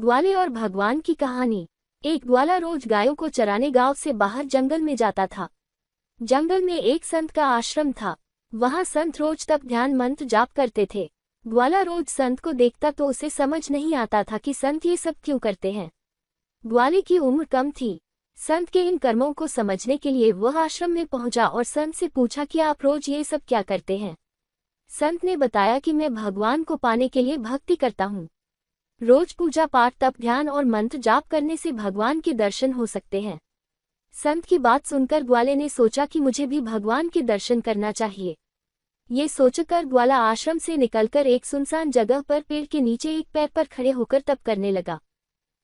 ग्वाले और भगवान की कहानी। एक ग्वाला रोज गायों को चराने गांव से बाहर जंगल में जाता था। जंगल में एक संत का आश्रम था। वहां संत रोज तप ध्यान मंत्र जाप करते थे। ग्वाला रोज संत को देखता तो उसे समझ नहीं आता था कि संत ये सब क्यों करते हैं। ग्वाले की उम्र कम थी। संत के इन कर्मों को समझने के लिए वह आश्रम में पहुंचा और संत से पूछा कि आप रोज ये सब क्या करते हैं। संत ने बताया कि मैं भगवान को पाने के लिए भक्ति करता हूँ। रोज पूजा पाठ तप ध्यान और मंत्र जाप करने से भगवान के दर्शन हो सकते हैं। संत की बात सुनकर ग्वाले ने सोचा कि मुझे भी भगवान के दर्शन करना चाहिए। ये सोचकर ग्वाला आश्रम से निकलकर एक सुनसान जगह पर पेड़ के नीचे एक पैर पर खड़े होकर तप करने लगा।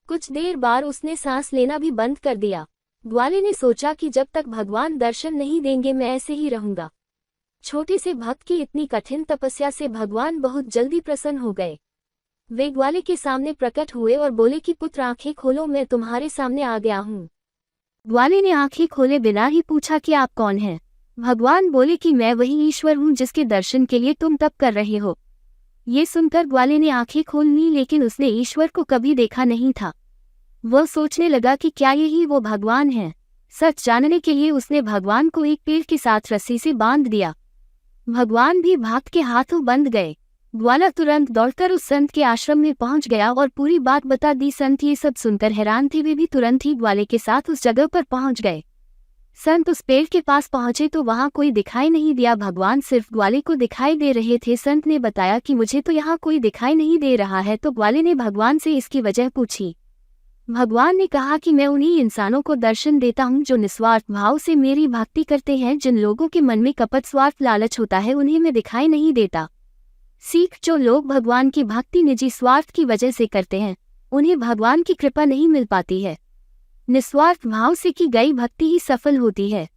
कुछ देर बाद उसने सांस लेना भी बंद कर दिया। ग्वाले ने सोचा कि जब तक भगवान दर्शन नहीं देंगे मैं ऐसे ही रहूंगा। छोटे से भक्त की इतनी कठिन तपस्या से भगवान बहुत जल्दी प्रसन्न हो गए। वे ग्वाले के सामने प्रकट हुए और बोले कि पुत्र आंखें खोलो, मैं तुम्हारे सामने आ गया हूँ। ग्वाले ने आंखें खोले बिना ही पूछा कि आप कौन हैं। भगवान बोले कि मैं वही ईश्वर हूँ जिसके दर्शन के लिए तुम तप कर रहे हो। ये सुनकर ग्वाले ने आंखें खोल ली, लेकिन उसने ईश्वर को कभी देखा नहीं था। वह सोचने लगा कि क्या यही वो भगवान है। सच जानने के लिए उसने भगवान को एक पेड़ के साथ रस्सी से बांध दिया। भगवान भी भक्त के हाथों बंध गए। ग्वाला तुरंत दौड़कर उस संत के आश्रम में पहुंच गया और पूरी बात बता दी। संत ये सब सुनकर हैरान थे। वे भी तुरंत ही ग्वाले के साथ उस जगह पर पहुंच गए। संत उस पेड़ के पास पहुंचे तो वहां कोई दिखाई नहीं दिया। भगवान सिर्फ ग्वाले को दिखाई दे रहे थे। संत ने बताया कि मुझे तो यहाँ कोई दिखाई नहीं दे रहा है। तो ग्वाले ने भगवान से इसकी वजह पूछी। भगवान ने कहा कि मैं उन्हीं इंसानों को दर्शन देता हूँ जो निस्वार्थ भाव से मेरी भक्ति करते हैं। जिन लोगों के मन में कपट स्वार्थ लालच होता है उन्हें मैं दिखाई नहीं देता। सीख, जो लोग भगवान की भक्ति निजी स्वार्थ की वजह से करते हैं उन्हें भगवान की कृपा नहीं मिल पाती है। निस्वार्थ भाव से की गई भक्ति ही सफल होती है।